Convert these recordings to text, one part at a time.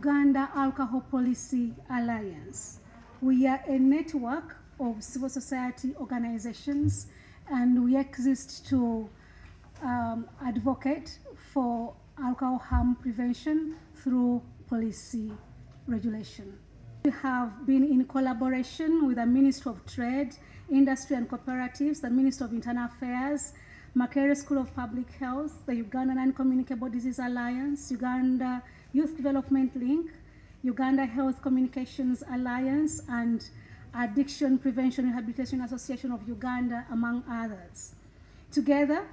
Uganda Alcohol Policy Alliance. We are a network of civil society organizations, and we exist to advocate for alcohol harm prevention through policy regulation. We have been in collaboration with the Ministry of Trade, Industry and Cooperatives, the Ministry of Internal Affairs, Makerere School of Public Health, the Uganda Non-Communicable Disease Alliance, Uganda Youth Development Link, Uganda Health Communications Alliance, and Addiction Prevention Rehabilitation Association of Uganda, among others. Together,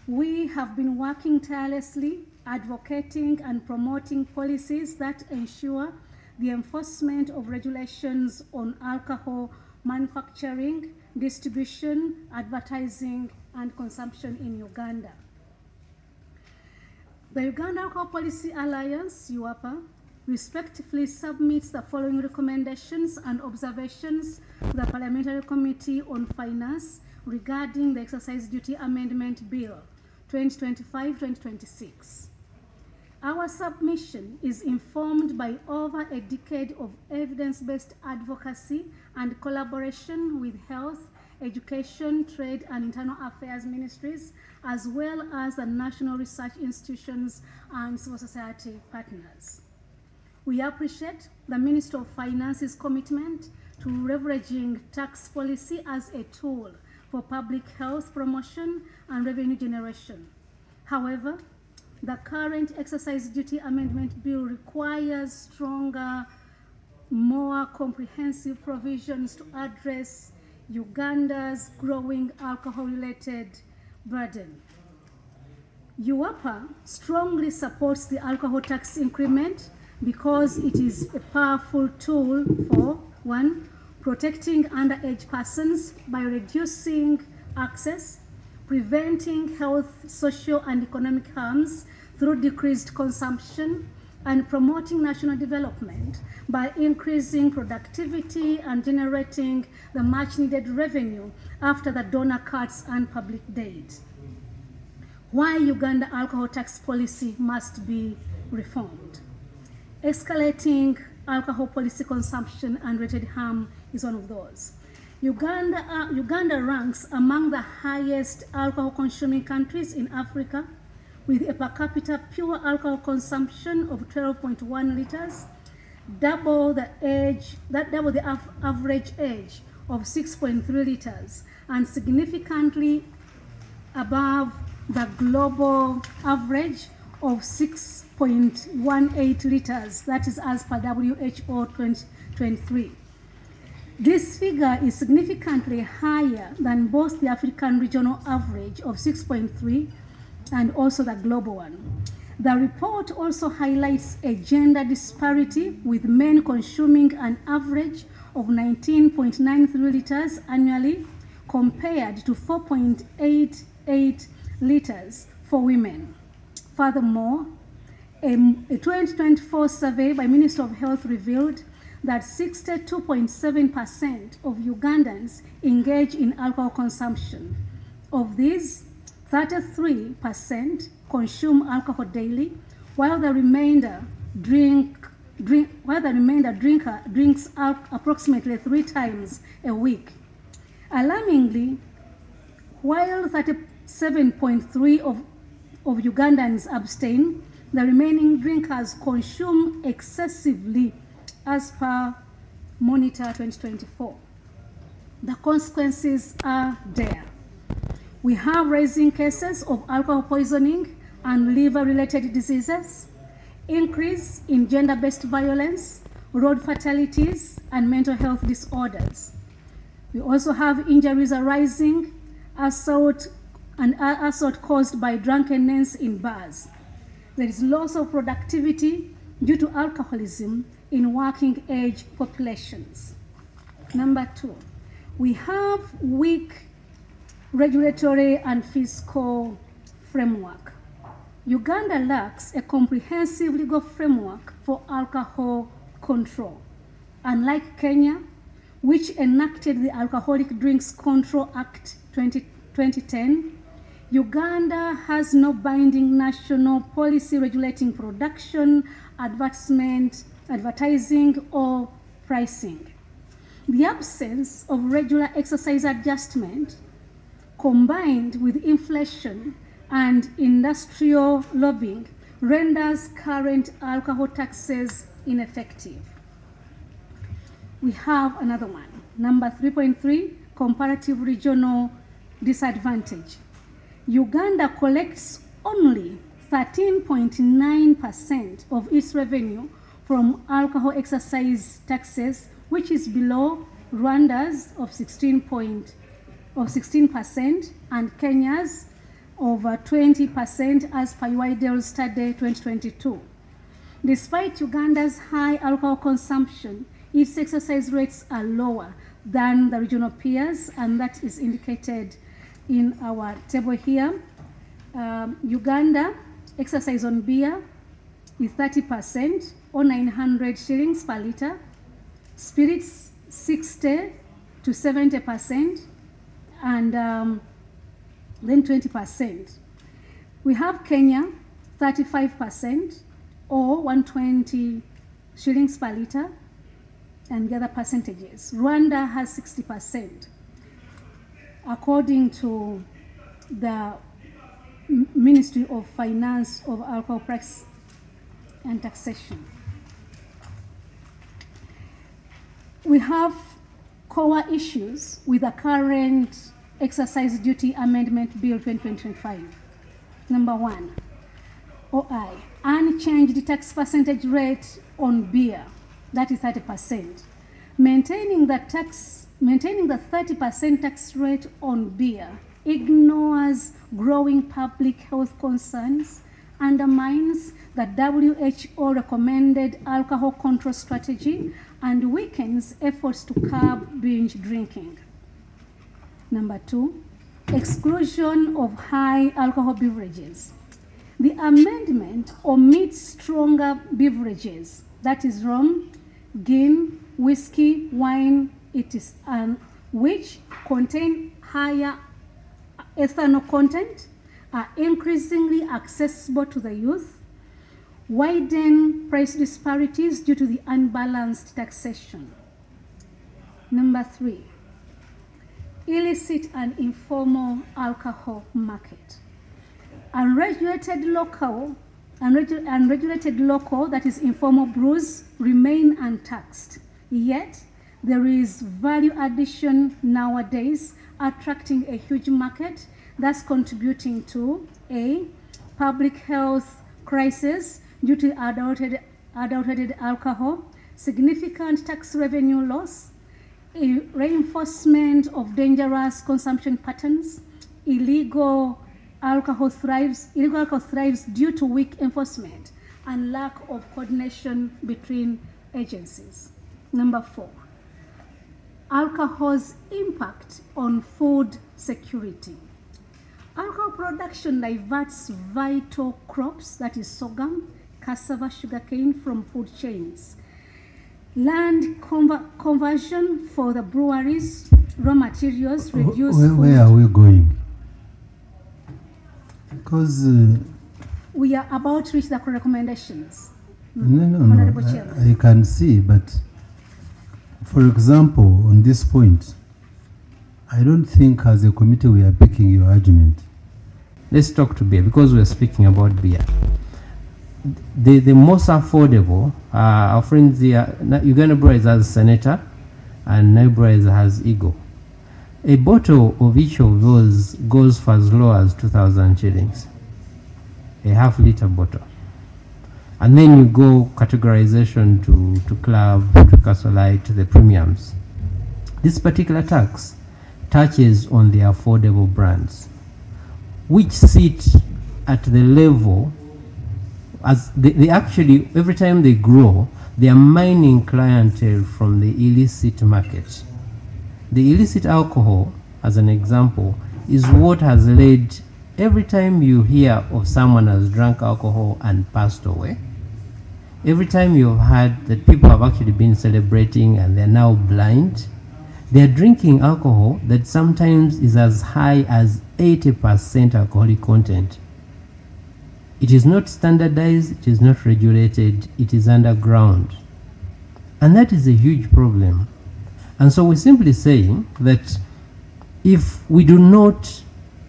we have been working tirelessly, advocating and promoting policies that ensure the enforcement of regulations on alcohol manufacturing, distribution, advertising, and consumption in Uganda. The Uganda Alcohol Policy Alliance, UAPA, respectively submits the following recommendations and observations to the Parliamentary Committee on Finance regarding the Excise Duty Amendment Bill 2025-2026. Our submission is informed by over a decade of evidence-based advocacy and collaboration with health, education, trade, and internal affairs ministries, as well as the national research institutions and civil society partners. We appreciate the Ministry of Finance's commitment to leveraging tax policy as a tool for public health promotion and revenue generation. However, the current Excise Duty Amendment Bill requires stronger, more comprehensive provisions to address Uganda's growing alcohol-related burden. UAPA strongly supports the alcohol tax increment because it is a powerful tool for, one, protecting underage persons by reducing access, preventing health, social, and economic harms through decreased consumption, and promoting national development by increasing productivity and generating the much-needed revenue after the donor cuts and public debt. Why Uganda alcohol tax policy must be reformed. Escalating alcohol policy consumption and related harm is one of those. Uganda ranks among the highest alcohol consuming countries in Africa, with a per capita pure alcohol consumption of 12.1 liters, double the average age of 6.3 liters, and significantly above the global average of 6.18 liters, that is as per WHO 2023. This figure is significantly higher than both the African regional average of 6.3 and also the global one. The report also highlights a gender disparity, with men consuming an average of 19.93 liters annually compared to 4.88 liters for women. Furthermore, a 2024 survey by Ministry of Health revealed that 62.7% of Ugandans engage in alcohol consumption. Of these, 33% consume alcohol daily, while the remainder drinks approximately 3 times a week. Alarmingly, while 37.3% of Ugandans abstain, the remaining drinkers consume excessively, as per Monitor 2024. The consequences are dire. We have rising cases of alcohol poisoning and liver-related diseases, increase in gender-based violence, road fatalities, and mental health disorders. We also have injuries arising, assault caused by drunkenness in bars. There is loss of productivity due to alcoholism in working age populations. Number 2, we have weak regulatory and fiscal framework. Uganda lacks a comprehensive legal framework for alcohol control. Unlike Kenya, which enacted the Alcoholic Drinks Control Act 2010, Uganda has no binding national policy regulating production, advertising, or pricing. The absence of regular exercise adjustment, combined with inflation and industrial lobbying, renders current alcohol taxes ineffective. We have another one, number 3.3, comparative regional disadvantage. Uganda collects only 13.9% of its revenue from alcohol excise taxes, which is below Rwanda's of 16% and Kenya's over 20% as per UIDEL study 2022. Despite Uganda's high alcohol consumption, its excise rates are lower than the regional peers, and that is indicated in our table here. Uganda excise on beer is 30% or 900 shillings per liter, spirits 60 to 70%, and then 20%. We have Kenya 35% or 120 shillings per liter, and the other percentages. Rwanda has 60%. According to the Ministry of Finance of Alcohol Price and Taxation. We have core issues with the current Excise Duty Amendment Bill 2025. Number 1, OI, unchanged tax percentage rate on beer, that is 30%. Maintaining the 30% tax rate on beer ignores growing public health concerns, undermines the WHO recommended alcohol control strategy, and weakens efforts to curb binge drinking. Number 2, exclusion of high alcohol beverages. The amendment omits stronger beverages, that is rum, gin, whiskey, wine, which contain higher ethanol content, are increasingly accessible to the youth, widen price disparities due to the unbalanced taxation. Number 3, illicit and informal alcohol market. Unregulated local, that is informal brews, remain untaxed. Yet, there is value addition nowadays, attracting a huge market, thus contributing to a public health crisis due to adulterated alcohol, significant tax revenue loss, a reinforcement of dangerous consumption patterns, illegal alcohol thrives due to weak enforcement and lack of coordination between agencies. Number 4, alcohol's impact on food security. Alcohol production diverts vital crops, that is sorghum, cassava, sugarcane, from food chains. Land conversion for the breweries, raw materials, reduce where are we going? Because we are about to reach the recommendations. No, I can see, but for example, on this point, I don't think as a committee we are picking your argument. Let's talk to beer, because we're speaking about beer. The most affordable, our friends here, Uganda Breweries has Senator and Nile Breweries has Eagle. A bottle of each of those goes for as low as 2,000 shillings, a half-liter bottle. And then you go categorization to Club, to Castle Light, to the premiums. This particular tax touches on the affordable brands, which sit at the level as they actually, every time they grow, they are mining clientele from the illicit market. The illicit alcohol, as an example, is what has led, every time you hear of someone has drunk alcohol and passed away, every time you've heard that people have actually been celebrating and they're now blind, They are drinking alcohol that sometimes is as high as 80% alcoholic content. It is not standardized, it is not regulated, it is underground. And that is a huge problem. And so we're simply saying that if we do not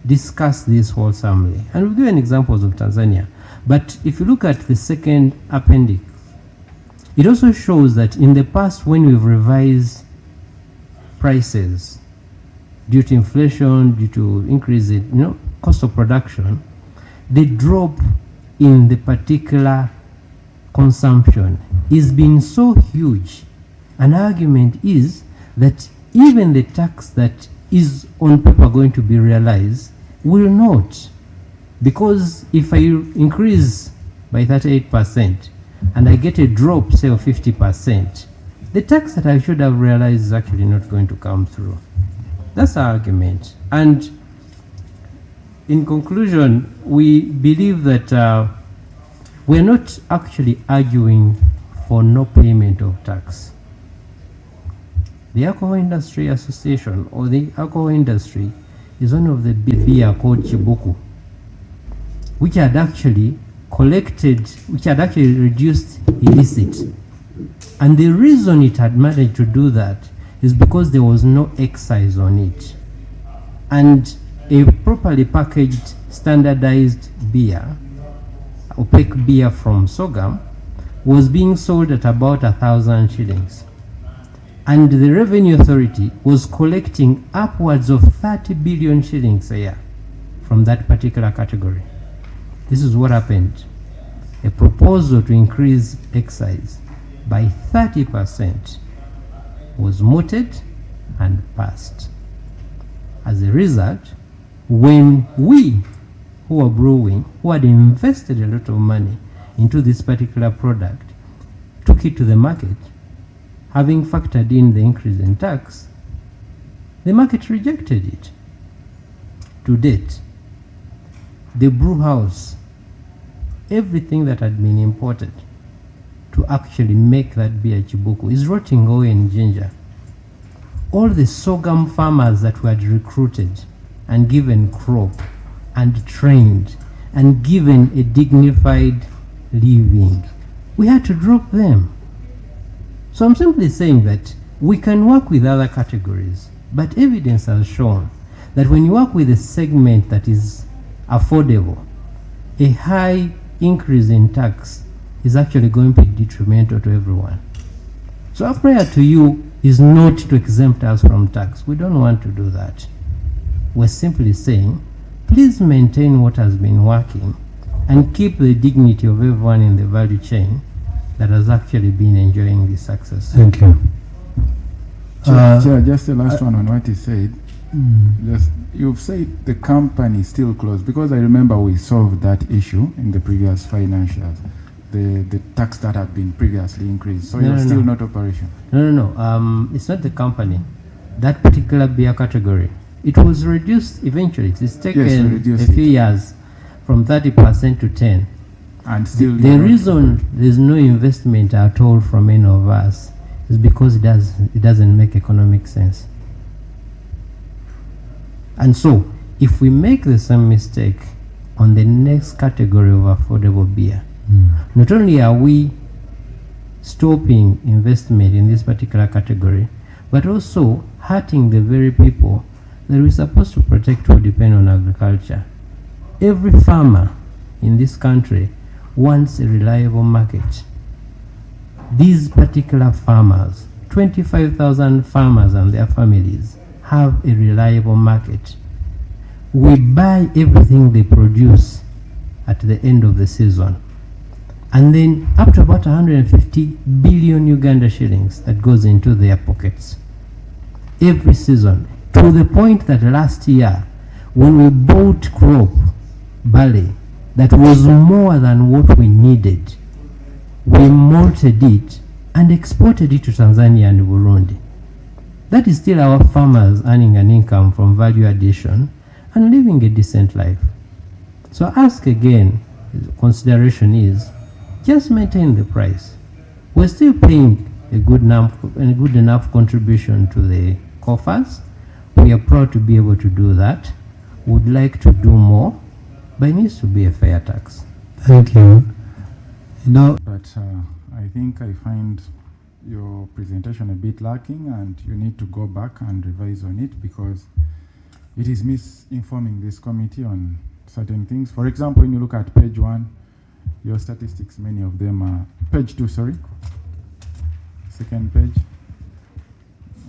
discuss this wholesomely, and we've given examples of Tanzania, but if you look at the second appendix, it also shows that in the past when we've revised prices due to inflation, due to increase in cost of production, the drop in the particular consumption is being so huge. An argument is that even the tax that is on paper going to be realized will not, because if I increase by 38% and I get a drop, say, of 50%, the tax that I should have realized is actually not going to come through. That's our argument. And in conclusion, we believe that we're not actually arguing for no payment of tax. The Alcohol Industry Association, or the alcohol industry, is one of the big beer called Chibuku, which had actually reduced illicit. And the reason it had managed to do that is because there was no excise on it. And a properly packaged, standardized beer, opaque beer from Sogam, was being sold at about 1,000 shillings. And the Revenue Authority was collecting upwards of 30 billion shillings a year from that particular category. This is what happened. A proposal to increase excise by 30% was mooted and passed. As a result, when we who were brewing, who had invested a lot of money into this particular product, took it to the market, having factored in the increase in tax, the market rejected it. To date, the brew house, everything that had been imported to actually make that beer Chibuku is rotting away in ginger. All the sorghum farmers that we had recruited and given crop and trained and given a dignified living, we had to drop them. So I'm simply saying that we can work with other categories, but evidence has shown that when you work with a segment that is affordable, a high increase in tax is actually going to be detrimental to everyone. So our prayer to you is not to exempt us from tax. We don't want to do that. We're simply saying, please maintain what has been working and keep the dignity of everyone in the value chain that has actually been enjoying this success. Thank you. Chair, just the last one on what he said. You've said the company is still closed, because I remember we solved that issue in the previous financials, the tax that had been previously increased. So you're still not operational. No. It's not the company. That particular beer category, it was reduced eventually. It's taken a few years from 30% to 10%. And still the reason there's no investment at all from any of us is because it doesn't make economic sense. And so if we make the same mistake on the next category of affordable beer, not only are we stopping investment in this particular category, but also hurting the very people that we're supposed to protect who depend on agriculture. Every farmer in this country wants a reliable market. These particular farmers, 25,000 farmers and their families, have a reliable market. We buy everything they produce at the end of the season. And then up to about 150 billion Uganda shillings that goes into their pockets every season, to the point that last year when we bought crop barley that was more than what we needed, we malted it and exported it to Tanzania and Burundi. That is still our farmers earning an income from value addition and living a decent life. So ask again, consideration is just maintain the price. We're still paying a good enough contribution to the offers. We are proud to be able to do that. Would like to do more, but it needs to be a fair tax. Thank you. Now, But I think I find your presentation a bit lacking, and you need to go back and revise on it because it is misinforming this committee on certain things. For example, when you look at page 1, your statistics, many of them are page 2, sorry, second page.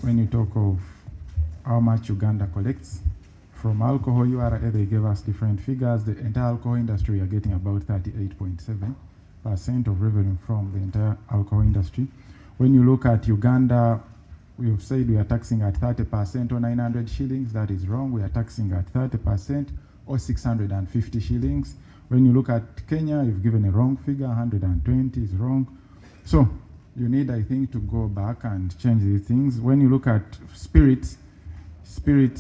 When you talk of how much Uganda collects from alcohol, URA, they gave us different figures. The entire alcohol industry, we are getting about 38.7% of revenue from the entire alcohol industry. When you look at Uganda, we've said we are taxing at 30% or 900 shillings. That is wrong. We are taxing at 30% or 650 shillings. When you look at Kenya, you've given a wrong figure, 120 is wrong. So you need, I think, to go back and change these things. When you look at spirits,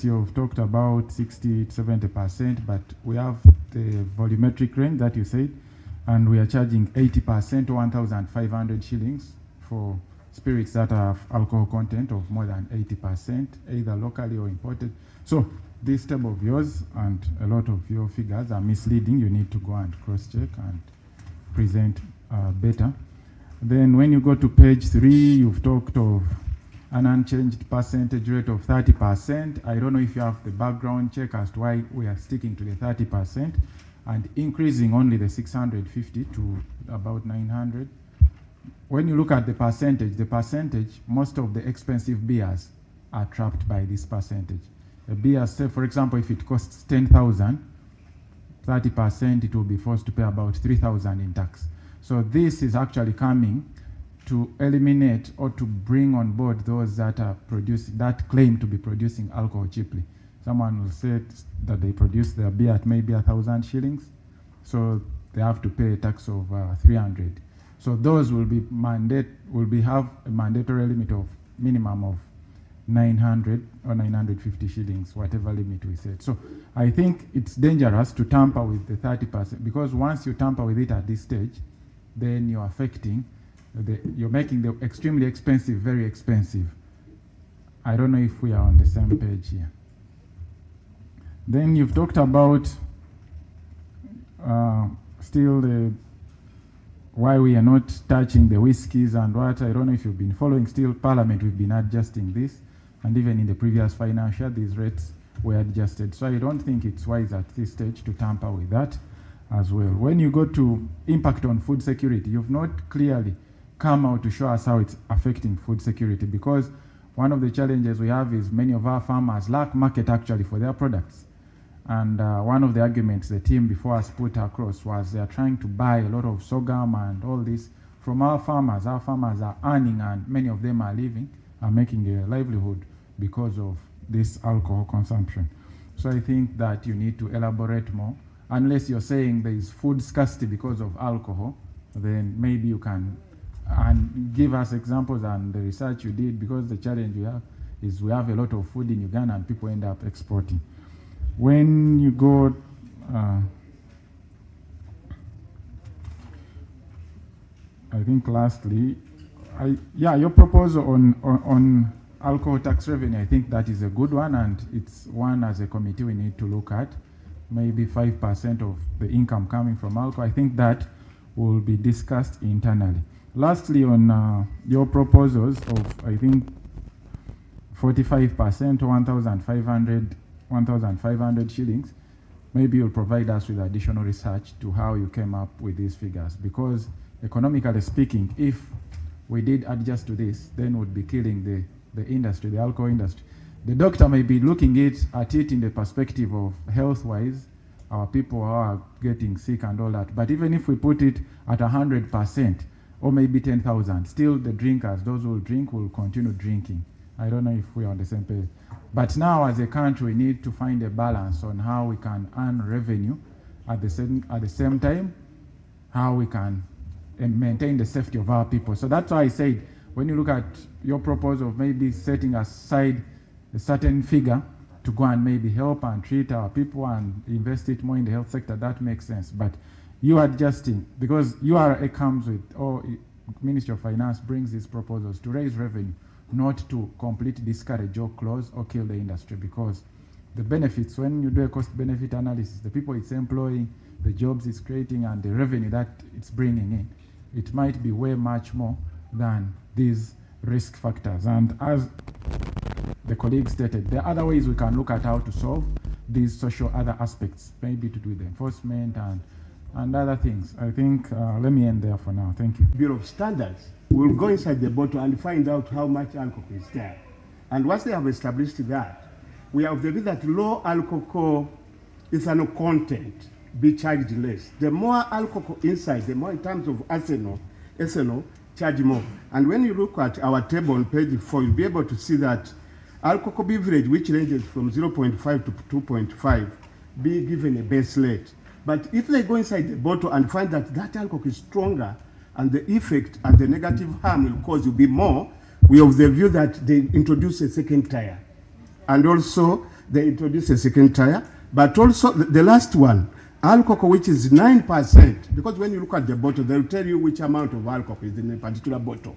you've talked about 60 to 70%, but we have the volumetric range that you said, and we are charging 80% or 1,500 shillings for spirits that have alcohol content of more than 80%, either locally or imported. So this table of yours and a lot of your figures are misleading. You need to go and cross-check and present better. Then when you go to page 3, you've talked of an unchanged percentage rate of 30%. I don't know if you have the background check as to why we are sticking to the 30% and increasing only the 650 to about 900. When you look at the percentage, most of the expensive beers are trapped by this percentage. A beer, say for example, if it costs 10,000, 30%, it will be forced to pay about 3,000 in tax. So this is actually coming to eliminate or to bring on board those that are producing, that claim to be producing alcohol cheaply. Someone will say that they produce their beer at maybe 1,000 shillings, so they have to pay a tax of 300. So those will be have a mandatory limit of minimum of 900 or 950 shillings, whatever limit we set. So I think it's dangerous to tamper with the 30%, because once you tamper with it at this stage, then you're affecting, you're making the extremely expensive very expensive. I don't know if we are on the same page here. Then you've talked about still the why we are not touching the whiskies and what. I don't know if you've been following. Still, Parliament, we've been adjusting this, and even in the previous financial, these rates were adjusted. So I don't think it's wise at this stage to tamper with that as well. When you go to impact on food security, you've not clearly come out to show us how it's affecting food security, because one of the challenges we have is many of our farmers lack market actually for their products. And one of the arguments the team before us put across was they are trying to buy a lot of sorghum and all this from our farmers. Our farmers are earning, and many of them are making a livelihood because of this alcohol consumption. So I think that you need to elaborate more. Unless you're saying there is food scarcity because of alcohol, then maybe you can and give us examples and the research you did, because the challenge we have is we have a lot of food in Uganda and people end up exporting. When you go, I think lastly, your proposal on alcohol tax revenue, I think that is a good one, and it's one as a committee we need to look at. Maybe 5% of the income coming from alcohol. I think that will be discussed internally. Lastly, on your proposals of, I think, 45% or 1,500 shillings, maybe you'll provide us with additional research to how you came up with these figures, because economically speaking, if we did adjust to this, then we'd be killing the industry, the alcohol industry. The doctor may be looking at it in the perspective of health-wise, our people are getting sick and all that. But even if we put it at 100% or maybe 10,000, still the drinkers, those who drink, will continue drinking. I don't know if we are on the same page. But now as a country, we need to find a balance on how we can earn revenue at the same time, how we can maintain the safety of our people. So that's why I said, when you look at your proposal of maybe setting aside a certain figure to go and maybe help and treat our people and invest it more in the health sector, that makes sense. But you adjusting, because URA comes with, or Ministry of Finance brings these proposals to raise revenue not to completely discourage or close or kill the industry, because the benefits, when you do a cost benefit analysis, the people it's employing, the jobs it's creating, and the revenue that it's bringing in, it might be way much more than these risk factors. And as the colleague stated, there are other ways we can look at how to solve these social other aspects, maybe to do with enforcement and other things. I think, let me end there for now. Thank you. Bureau of Standards will go inside the bottle and find out how much alcohol is there. And once they have established that, we have the view that low alcohol ethanol content be charged less. The more alcohol inside, the more in terms of ethanol, charge more. And when you look at our table on page 4, you'll be able to see that alcohol beverage, which ranges from 0.5 to 2.5, be given a base rate. But if they go inside the bottle and find that that alcohol is stronger and the effect and the negative harm will cause will be more, we have the view that they introduce a second tier. And also they introduce a second tier, but also the last one, alcohol, which is 9%, because when you look at the bottle, they'll tell you which amount of alcohol is in a particular bottle.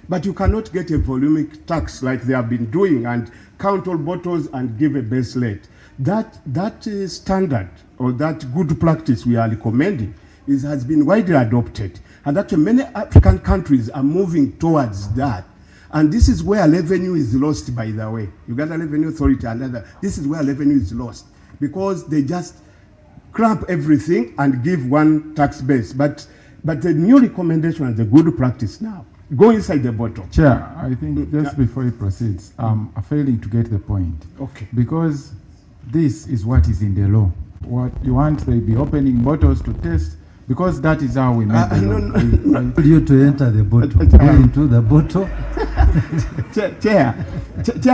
But you cannot get a volumic tax like they have been doing and count all bottles and give a base rate. That is standard, or that good practice we are recommending has been widely adopted. And actually many African countries are moving towards that. And this is where revenue is lost, by the way. Uganda Revenue Authority and other, this is where revenue is lost, because they just clamp everything and give one tax base. But the new recommendation and the good practice now, go inside the bottle. Chair, I think just before he proceeds, I'm failing to get the point. Okay. Because this is what is in the law. What you want, they be opening bottles to test, because that is how we make the law. I you to enter the bottle, go into the bottle. Chair,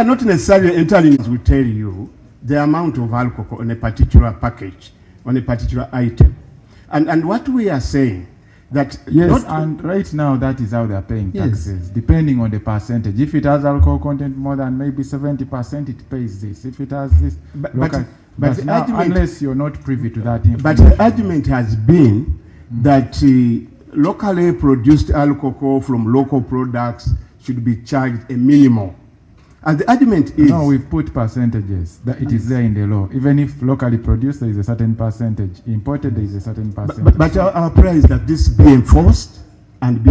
not necessarily entering will tell you the amount of alcohol on a particular package, on a particular item. And what we are saying, that yes, and right now that is how they are paying taxes, depending on the percentage. If it has alcohol content more than maybe 70%, it pays this. If it has this, but now, unless you're not privy to that information. But the argument has been that locally produced alcohol from local products should be charged a minimum. And the argument is... No, we've put percentages. That it is there in the law. Even if locally produced, there is a certain percentage. Imported, there is a certain percentage. But our prayer is that this be enforced, and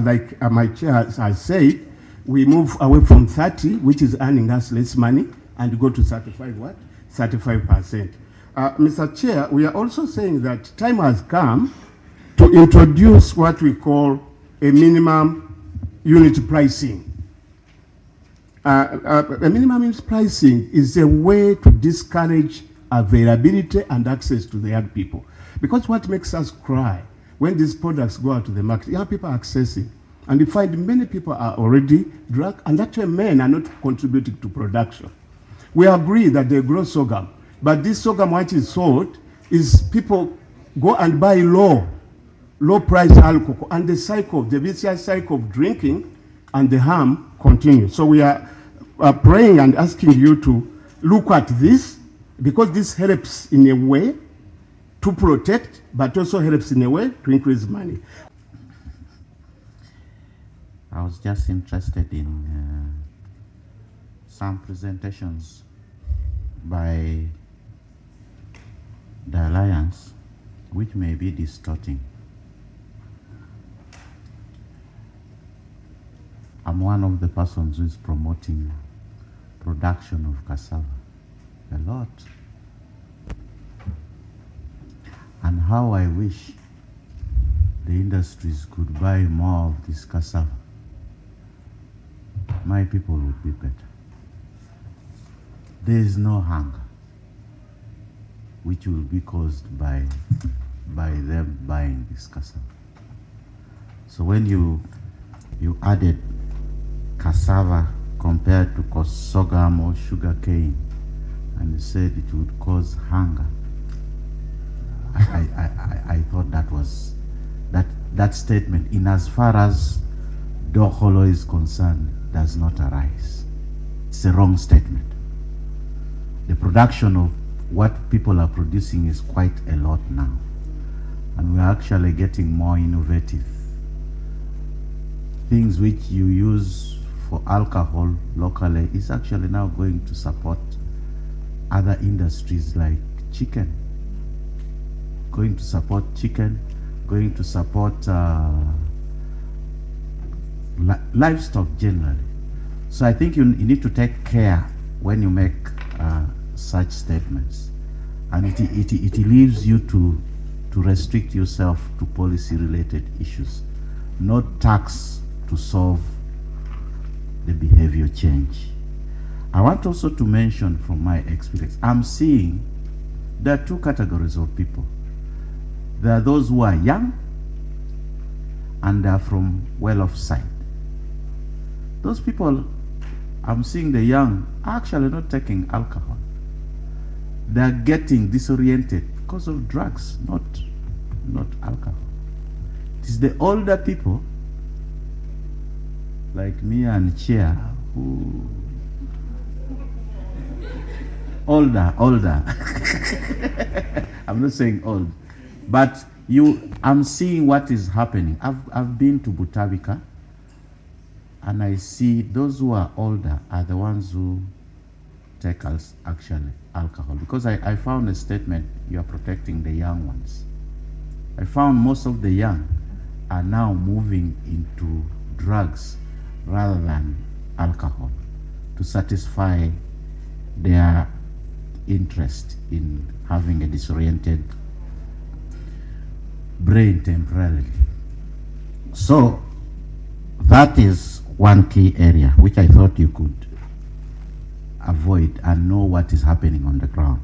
like my chair has said, we move away from 30, which is earning us less money, and go to 35 what? 35%. Mr. Chair, we are also saying that time has come to introduce what we call a minimum unit pricing. A minimum unit pricing is a way to discourage availability and access to the young people. Because what makes us cry when these products go out to the market, young people are accessing. And you find many people are already drunk, and actually men are not contributing to production. We agree that they grow sorghum, but this sorghum, what is sold, is people go and buy low price alcohol, and the vicious cycle of drinking and the harm continues. So we are praying and asking you to look at this, because this helps in a way to protect, but also helps in a way to increase money. I was just interested in some presentations by the Alliance, which may be distorting. I'm one of the persons who is promoting production of cassava a lot. And how I wish the industries could buy more of this cassava. My people would be better. There is no hunger which will be caused by them buying this cassava. So when you added cassava compared to sorghum or sugar cane, and you said it would cause hunger, I thought that was that statement, in as far as Doholo is concerned, does not arise. It's a wrong statement. The production of what people are producing is quite a lot now, and we're actually getting more innovative things which you use for alcohol locally is actually now going to support other industries like chicken, going to support livestock generally. So I think you need to take care when you make such statements, and it leaves you to restrict yourself to policy-related issues, not tax to solve the behavior change. I want also to mention from my experience, I'm seeing there are two categories of people. There are those who are young and they are from well-off side. Those people, I'm seeing the young are actually not taking alcohol. They are getting disoriented because of drugs, not alcohol. It is the older people like me and Chair who older. I'm not saying old, but I'm seeing what is happening. I've been to Butabika, and I see those who are older are the ones who take actually alcohol, because I found a statement, you are protecting the young ones. I found most of the young are now moving into drugs rather than alcohol to satisfy their interest in having a disoriented brain temporarily. So that is one key area which I thought you could avoid and know what is happening on the ground.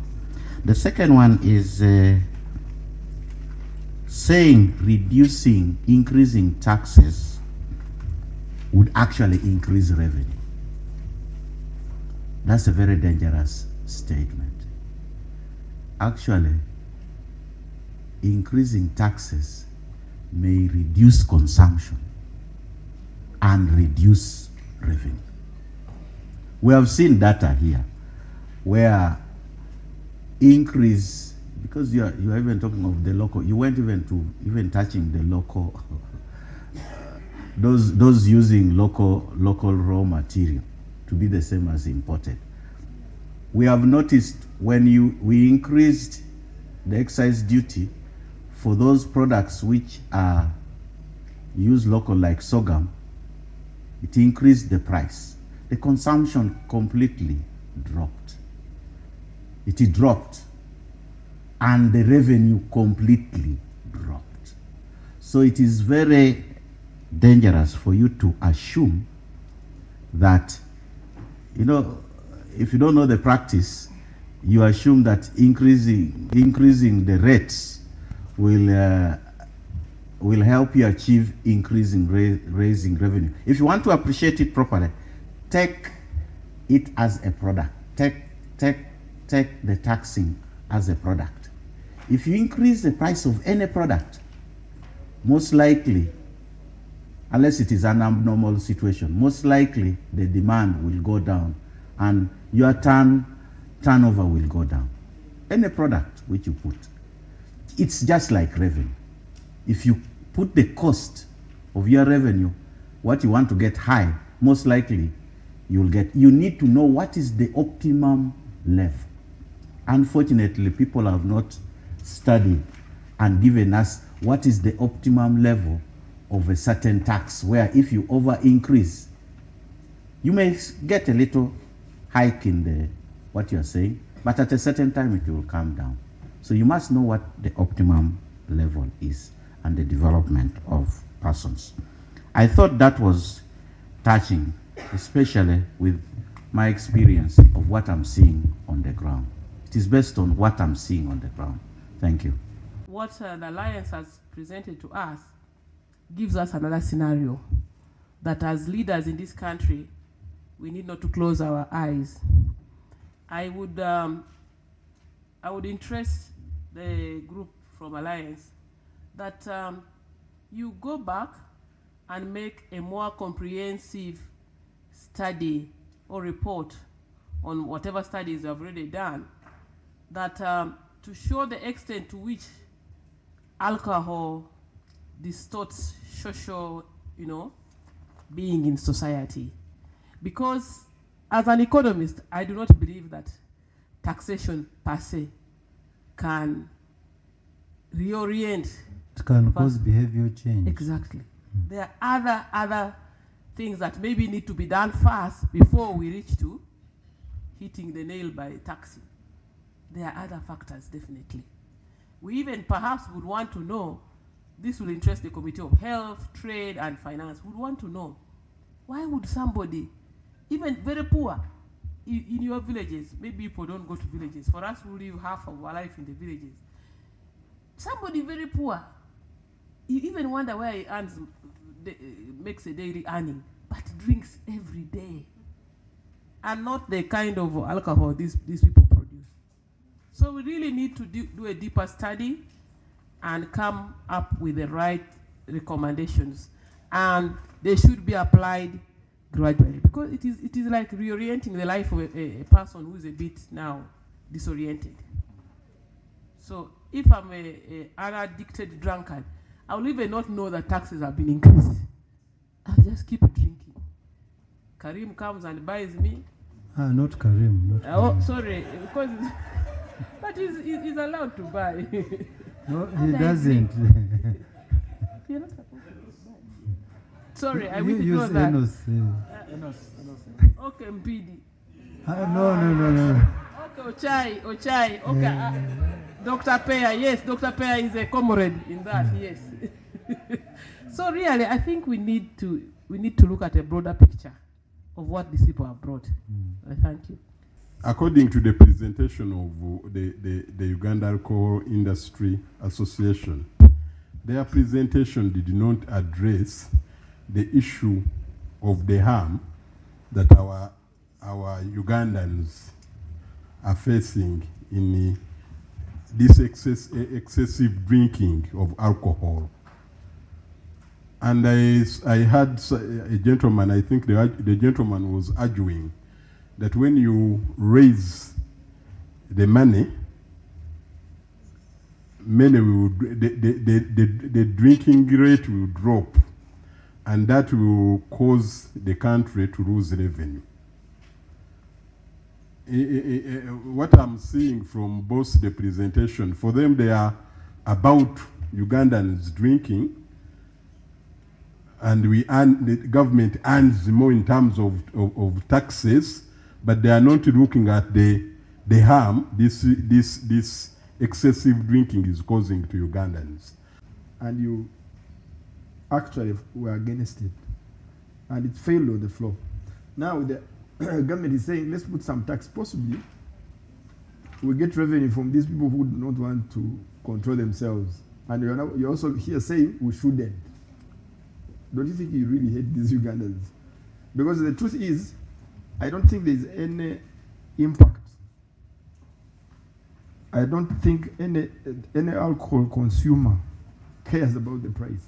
The second one is saying increasing taxes would actually increase revenue. That's a very dangerous statement. Actually, increasing taxes may reduce consumption and reduce revenue. We have seen data here where increase, because you are even talking of the local, you weren't even touching the local, those using local raw material to be the same as imported. We have noticed when we increased the excise duty for those products which are used local, like sorghum, it increased the price. The consumption completely dropped. It dropped, and the revenue completely dropped. So it is very dangerous for you to assume that, if you don't know the practice, you assume that increasing the rates will help you achieve raising revenue. If you want to appreciate it properly, take it as a product. Take the taxing as a product. If you increase the price of any product, most likely, unless it is an abnormal situation, most likely the demand will go down and your turnover will go down. Any product which you put, it's just like revenue. If you put the cost of your revenue, what you want to get high, most likely you need to know what is the optimum level. Unfortunately, people have not studied and given us what is the optimum level of a certain tax, where if you over increase, you may get a little hike in what you're saying, but at a certain time it will come down. So you must know what the optimum level is and the development of persons. I thought that was touching, especially with my experience of what I'm seeing on the ground. It is based on what I'm seeing on the ground. Thank you. What the Alliance has presented to us gives us another scenario that as leaders in this country, we need not to close our eyes. I would interest the group from Alliance that you go back and make a more comprehensive study or report on whatever studies you have already done, that to show the extent to which alcohol distorts social, being in society. Because as an economist, I do not believe that taxation per se can reorient. It can cause behavior change. Exactly. There are other things that maybe need to be done first before we reach to hitting the nail by taxing. There are other factors, definitely. We even perhaps would want to know, this will interest the Committee of Health, Trade, and Finance, would want to know, why would somebody, even very poor, in your villages, maybe people don't go to villages. For us who live half of our life in the villages, somebody very poor, you even wonder where he earns, makes a daily earning, but drinks every day, and not the kind of alcohol these people produce. So we really need to do a deeper study and come up with the right recommendations, and they should be applied gradually, because it is like reorienting the life of a person who is a bit now disoriented. So if I'm an unaddicted drunkard, I will even not know that taxes have been increased. I'll just keep drinking. Karim comes and buys me. Not Karim. Oh, sorry, because but he's allowed to buy. No, he doesn't. You're not supposed to buy. Sorry, I will use ignore that. Enos. Okay, Mpidi. No. Okay, Ochai. Okay, Dr. Peya. Yes, Dr. Peya is a comrade in that. Yes. So really, I think we need to look at a broader picture of what these people have brought. Thank you. According to the presentation of the Uganda Alcohol Industry Association, their presentation did not address the issue of the harm that our Ugandans are facing in this excessive drinking of alcohol. And I had a gentleman, I think the gentleman was arguing that when you raise the money, the drinking rate will drop, and that will cause the country to lose revenue. What I'm seeing from both the presentation, for them they are about Ugandans drinking, and the government earns more in terms of taxes, but they are not looking at the harm this excessive drinking is causing to Ugandans. And you actually were against it, and it failed on the floor. Now the government is saying, let's put some tax. Possibly we get revenue from these people who do not want to control themselves, and you're also here saying we shouldn't. Don't you think you really hate these Ugandans? Because the truth is, I don't think there's any impact. I don't think any alcohol consumer cares about the price.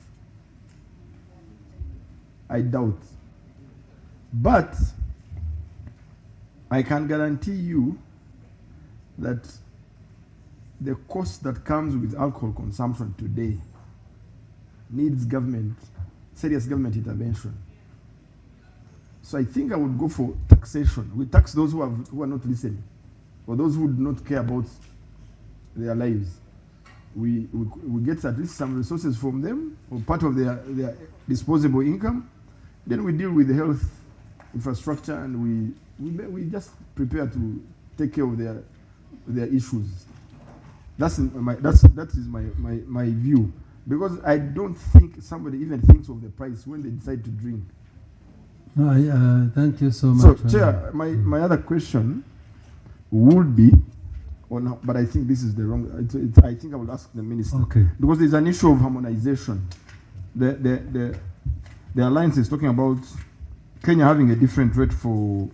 I doubt. But I can guarantee you that the cost that comes with alcohol consumption today needs serious government intervention. So I think I would go for taxation. We tax those who are not listening, or those who do not care about their lives. We get at least some resources from them, or part of their disposable income. Then we deal with the health infrastructure, and we just prepare to take care of their issues. That is my view, because I don't think somebody even thinks of the price when they decide to drink. No, thank you so much. So, Chair, my other question would be, but I think this is the wrong. I think I will ask the minister. Okay. Because there's an issue of harmonization. The alliance is talking about Kenya having a different rate for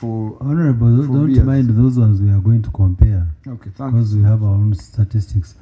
Honorable, don't beers. mind those ones we are going to compare. Okay, thank because you. we have our own statistics.